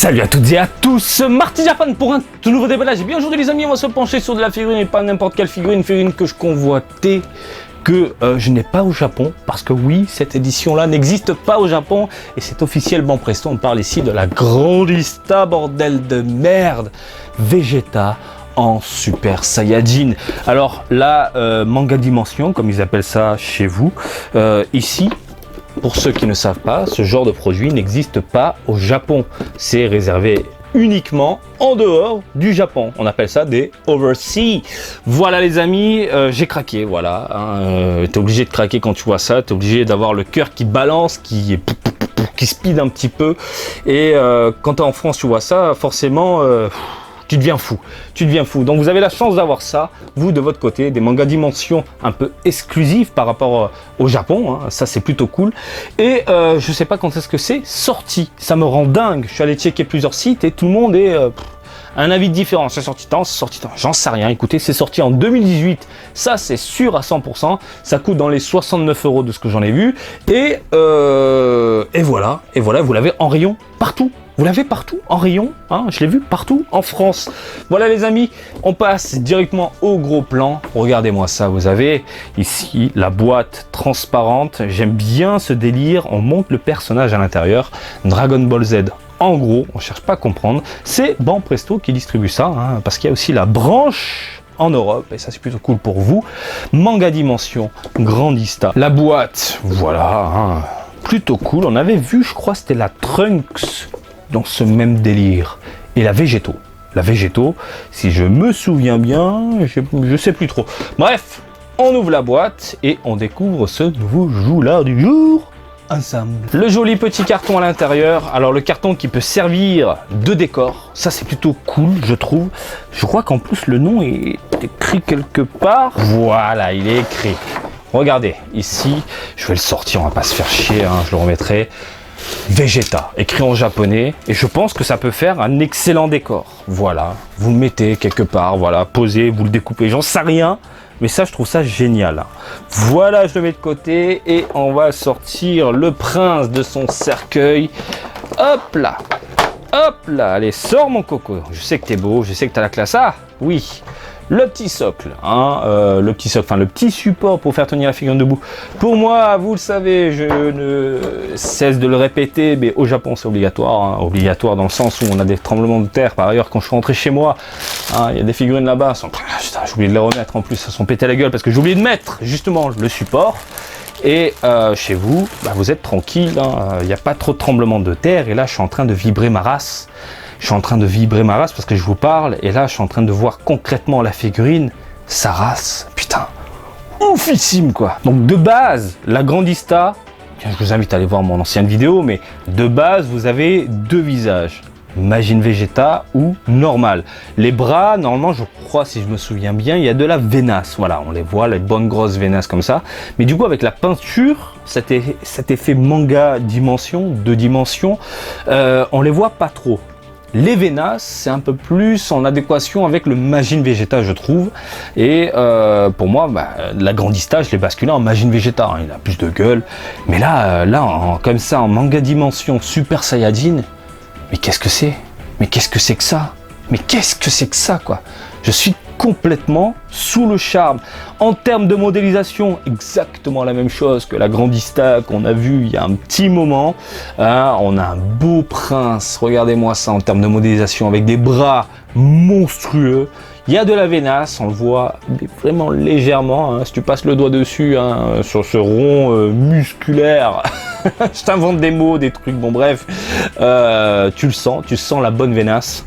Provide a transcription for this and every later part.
Salut à toutes et à tous, Marty Japan pour un tout nouveau déballage. Et bien aujourd'hui les amis, on va se pencher sur de la figurine et pas n'importe quelle figurine, figurine que je convoitais, que je n'ai pas au Japon, parce que oui, cette édition-là n'existe pas au Japon, et c'est officiellement Presto. On parle ici de la Grandista, bordel de merde, Vegeta en Super Saiyajin. Alors là, manga dimension, comme ils appellent ça chez vous, ici, pour ceux qui ne savent pas, ce genre de produit n'existe pas au Japon. C'est réservé uniquement en dehors du Japon. On appelle ça des overseas. Voilà les amis, j'ai craqué, voilà. T'es obligé de craquer quand tu vois ça, t'es obligé d'avoir le cœur qui balance, qui speed un petit peu. Et quand t'es en France, tu vois ça, forcément... tu deviens fou, tu deviens fou. Donc vous avez la chance d'avoir ça, vous de votre côté, des mangas dimension un peu exclusifs par rapport au Japon, hein. Ça c'est plutôt cool. Et je sais pas quand est-ce que c'est sorti, ça me rend dingue. Je suis allé checker plusieurs sites et tout le monde est un avis différent. C'est sorti tant, j'en sais rien. Écoutez, c'est sorti en 2018, ça c'est sûr à 100%. Ça coûte dans les 69 € de ce que j'en ai vu. Et voilà, vous l'avez en rayon partout. Vous l'avez partout en rayon, hein, je l'ai vu partout en France. Voilà les amis, on passe directement au gros plan. Regardez-moi ça, vous avez ici la boîte transparente. J'aime bien ce délire, on monte le personnage à l'intérieur. Dragon Ball Z, en gros, on cherche pas à comprendre. C'est Ban Presto qui distribue ça, hein, parce qu'il y a aussi la branche en Europe, et ça c'est plutôt cool pour vous. Manga Dimension, Grandista. La boîte, voilà, hein, plutôt cool. On avait vu, je crois, c'était la Trunks, dans ce même délire. Et la Végéto. La Végéto, si je me souviens bien, je sais plus trop. Bref, on ouvre la boîte et on découvre ce nouveau joulard du jour ensemble. Le joli petit carton à l'intérieur. Alors le carton qui peut servir de décor. Ça c'est plutôt cool, je trouve. Je crois qu'en plus le nom est écrit quelque part. Voilà, il est écrit. Regardez, ici, je vais le sortir, on va pas se faire chier, hein, je le remettrai. Vegeta, écrit en japonais, et je pense que ça peut faire un excellent décor. Voilà, vous le mettez quelque part, voilà, posez, vous le découpez, j'en sais rien, mais ça, je trouve ça génial. Voilà, je le mets de côté, et on va sortir le prince de son cercueil. Hop là, allez, sors mon coco. Je sais que t'es beau, je sais que t'as la classe. Ah, oui. Le petit socle, hein, le petit support pour faire tenir la figurine debout. Pour moi, vous le savez, je ne cesse de le répéter, mais au Japon c'est obligatoire, hein, obligatoire dans le sens où on a des tremblements de terre. Par ailleurs, quand je suis rentré chez moi, hein, il y a des figurines là-bas, j'ai oublié de les remettre en plus, ça sont pété la gueule parce que j'ai oublié de mettre justement le support. Et chez vous, bah, vous êtes tranquille, hein, il n'y a pas trop de tremblements de terre. Et là, je suis en train de vibrer ma race. Je suis en train de vibrer ma race parce que je vous parle. Et là, je suis en train de voir concrètement la figurine. Sa race, putain, oufissime quoi. Donc de base, la Grandista, je vous invite à aller voir mon ancienne vidéo, mais de base, vous avez deux visages. Majin Vegeta ou normal. Les bras, normalement, je crois, si je me souviens bien, il y a de la veinasse. Voilà, on les voit, les bonnes grosses veinasses comme ça. Mais du coup, avec la peinture, cet effet manga dimension, deux dimensions, on les voit pas trop. Les veinasses, c'est un peu plus en adéquation avec le Majin Vegeta, je trouve. Et pour moi, bah, la Grandista, je l'ai basculé en Majin Vegeta. Hein, il a plus de gueule. Mais là, comme ça, en manga dimension Super Saiyajin, mais qu'est-ce que c'est? Mais qu'est-ce que c'est que ça? Mais qu'est-ce que c'est que ça, quoi? Je suis complètement sous le charme. En termes de modélisation, exactement la même chose que la Grandista qu'on a vu il y a un petit moment. Hein, on a un beau prince, regardez-moi ça en termes de modélisation, avec des bras monstrueux. Il y a de la veinasse, on le voit vraiment légèrement, hein, si tu passes le doigt dessus, hein, sur ce rond musculaire. Je t'invente des mots, des trucs, bon bref, tu sens la bonne veinasse,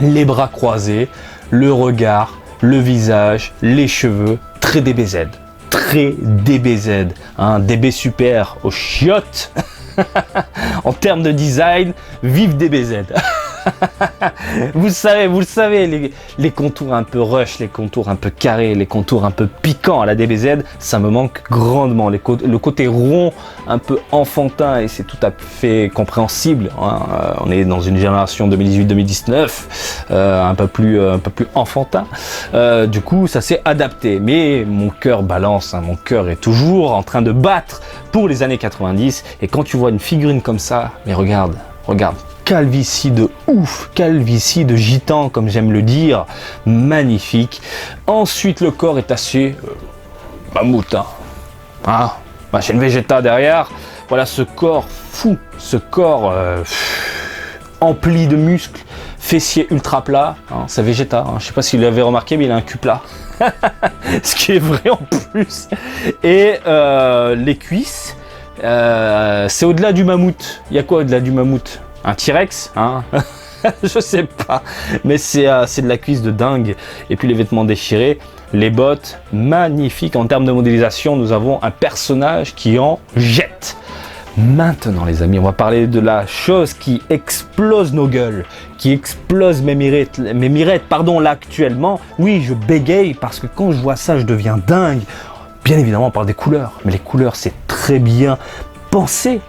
les bras croisés, le regard, le visage, les cheveux, très DBZ, hein, DB super aux chiottes. En termes de design, vive DBZ. Vous le savez, les contours un peu rush, les contours un peu carrés, les contours un peu piquants à la DBZ, ça me manque grandement. Le côté rond, un peu enfantin, et c'est tout à fait compréhensible. Hein. On est dans une génération 2018-2019, un peu plus enfantin. Du coup, ça s'est adapté. Mais mon cœur balance, hein, mon cœur est toujours en train de battre pour les années 90. Et quand tu vois une figurine comme ça, mais regarde, calvitie de ouf, calvitie de gitan comme j'aime le dire, magnifique. Ensuite le corps est assez mammouth, hein. Bah, j'ai une Vegeta derrière, voilà ce corps fou, ce corps empli de muscles, fessier ultra plat, hein, c'est Vegeta, hein. Je sais pas si vous l'avez remarqué mais il a un cul plat, ce qui est vrai en plus, et les cuisses, c'est au-delà du mammouth. Il y a quoi au-delà du mammouth? Un T-Rex, hein? Je sais pas, mais c'est de la cuisse de dingue. Et puis les vêtements déchirés, les bottes, magnifiques. En termes de modélisation, nous avons un personnage qui en jette. Maintenant les amis, on va parler de la chose qui explose nos gueules, qui explose mes mirettes, là actuellement. Oui, je bégaye parce que quand je vois ça, je deviens dingue. Bien évidemment, on parle des couleurs, mais les couleurs, c'est très bien pensé.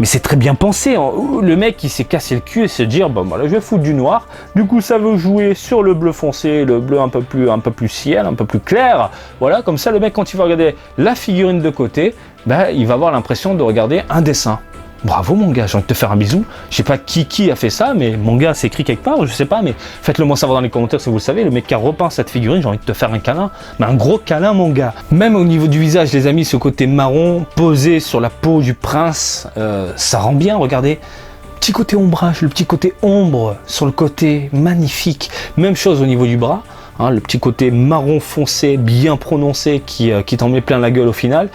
Mais c'est très bien pensé. Le mec, il s'est cassé le cul et s'est dit, bon, voilà, je vais foutre du noir. Du coup, ça veut jouer sur le bleu foncé, le bleu un peu plus ciel, un peu plus clair. Voilà, comme ça, le mec, quand il va regarder la figurine de côté, ben, il va avoir l'impression de regarder un dessin. Bravo mon gars, j'ai envie de te faire un bisou. Je sais pas qui a fait ça, mais mon gars, c'est écrit quelque part, je sais pas, mais faites-le moi savoir dans les commentaires si vous le savez. Le mec qui a repeint cette figurine, j'ai envie de te faire un câlin, mais un gros câlin mon gars. Même au niveau du visage, les amis, ce côté marron posé sur la peau du prince, ça rend bien, regardez. Petit côté ombrage, le petit côté ombre sur le côté, magnifique. Même chose au niveau du bras. Hein, le petit côté marron foncé bien prononcé qui t'en met plein la gueule au final.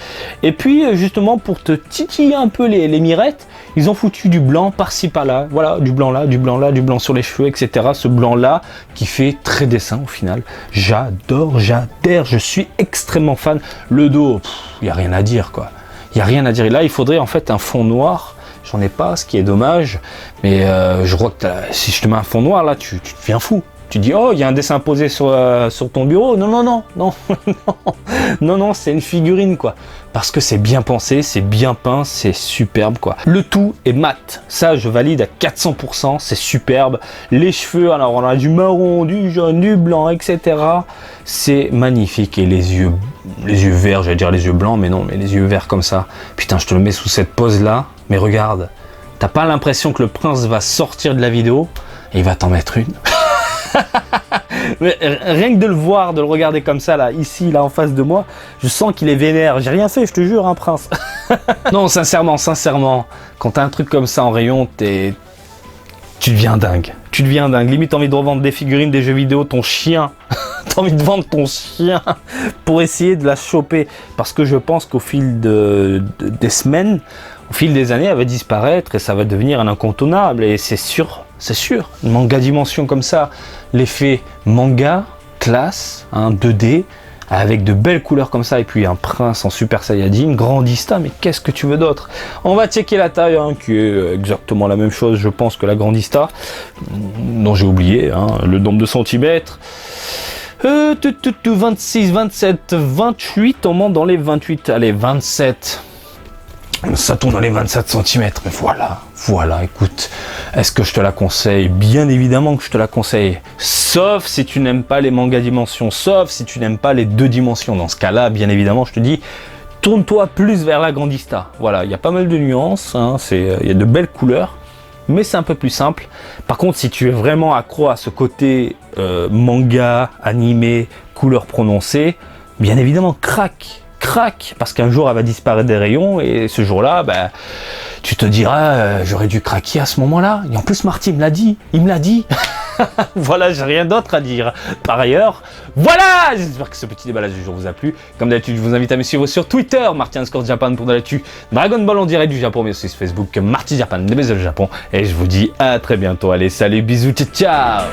Et puis justement pour te titiller un peu les mirettes, ils ont foutu du blanc par-ci par-là. Voilà, du blanc là, du blanc là, du blanc sur les cheveux, etc. Ce blanc là qui fait très dessin au final. J'adore, j'adhère, je suis extrêmement fan. Le dos, il n'y a rien à dire quoi. Il n'y a rien à dire. Et là il faudrait en fait un fond noir. J'en ai pas, ce qui est dommage. Mais je crois que si je te mets un fond noir là, tu deviens fou. Tu dis, oh, il y a un dessin posé sur ton bureau. Non, c'est une figurine, quoi. Parce que c'est bien pensé, c'est bien peint, c'est superbe, quoi. Le tout est mat. Ça, je valide à 400%, c'est superbe. Les cheveux, alors on a du marron, du jaune, du blanc, etc. C'est magnifique. Et les yeux verts, j'allais dire les yeux blancs, mais non, mais les yeux verts comme ça. Putain, je te le mets sous cette pose-là. Mais regarde, t'as pas l'impression que le prince va sortir de la vidéo et il va t'en mettre une. Mais rien que de le voir, de le regarder comme ça là, ici, là en face de moi, je sens qu'il est vénère. J'ai rien fait, je te jure, hein, prince. Non, sincèrement, quand t'as un truc comme ça en rayon, tu deviens dingue. Tu deviens dingue. Limite, t'as envie de revendre des figurines, des jeux vidéo, ton chien. T'as envie de vendre ton chien pour essayer de la choper. Parce que je pense qu'au fil des semaines, au fil des années, elle va disparaître et ça va devenir un incontournable. Et c'est sûr. Une manga dimension comme ça, l'effet manga, classe, 2D, avec de belles couleurs comme ça, et puis un prince en Super Saiyajin, Grandista, mais qu'est-ce que tu veux d'autre? On va checker la taille, qui est exactement la même chose, je pense, que la Grandista, dont j'ai oublié, le nombre de centimètres. 26, 27, 28, on monte dans les 28, allez, 27. Ça tourne dans les 27 cm, mais voilà, écoute, est-ce que je te la conseille? Bien évidemment que je te la conseille, sauf si tu n'aimes pas les mangas dimensions, sauf si tu n'aimes pas les 2 dimensions. Dans ce cas-là, bien évidemment, je te dis, tourne-toi plus vers la Grandista. Voilà, il y a pas mal de nuances, il y a de belles couleurs, mais c'est un peu plus simple. Par contre, si tu es vraiment accro à ce côté manga, animé, couleurs prononcées, bien évidemment, craque, parce qu'un jour elle va disparaître des rayons et ce jour-là, tu te diras j'aurais dû craquer à ce moment-là. Et en plus Marty il me l'a dit. Voilà, j'ai rien d'autre à dire. Par ailleurs, voilà, j'espère que ce petit déballage du jour vous a plu. Comme d'habitude, je vous invite à me suivre sur Twitter, Marty_Japan pour de l'actu Dragon Ball en direct du Japon, mais aussi sur Facebook, Marty Japan, des baisers du Japon. Et je vous dis à très bientôt. Allez, salut, bisous, ciao.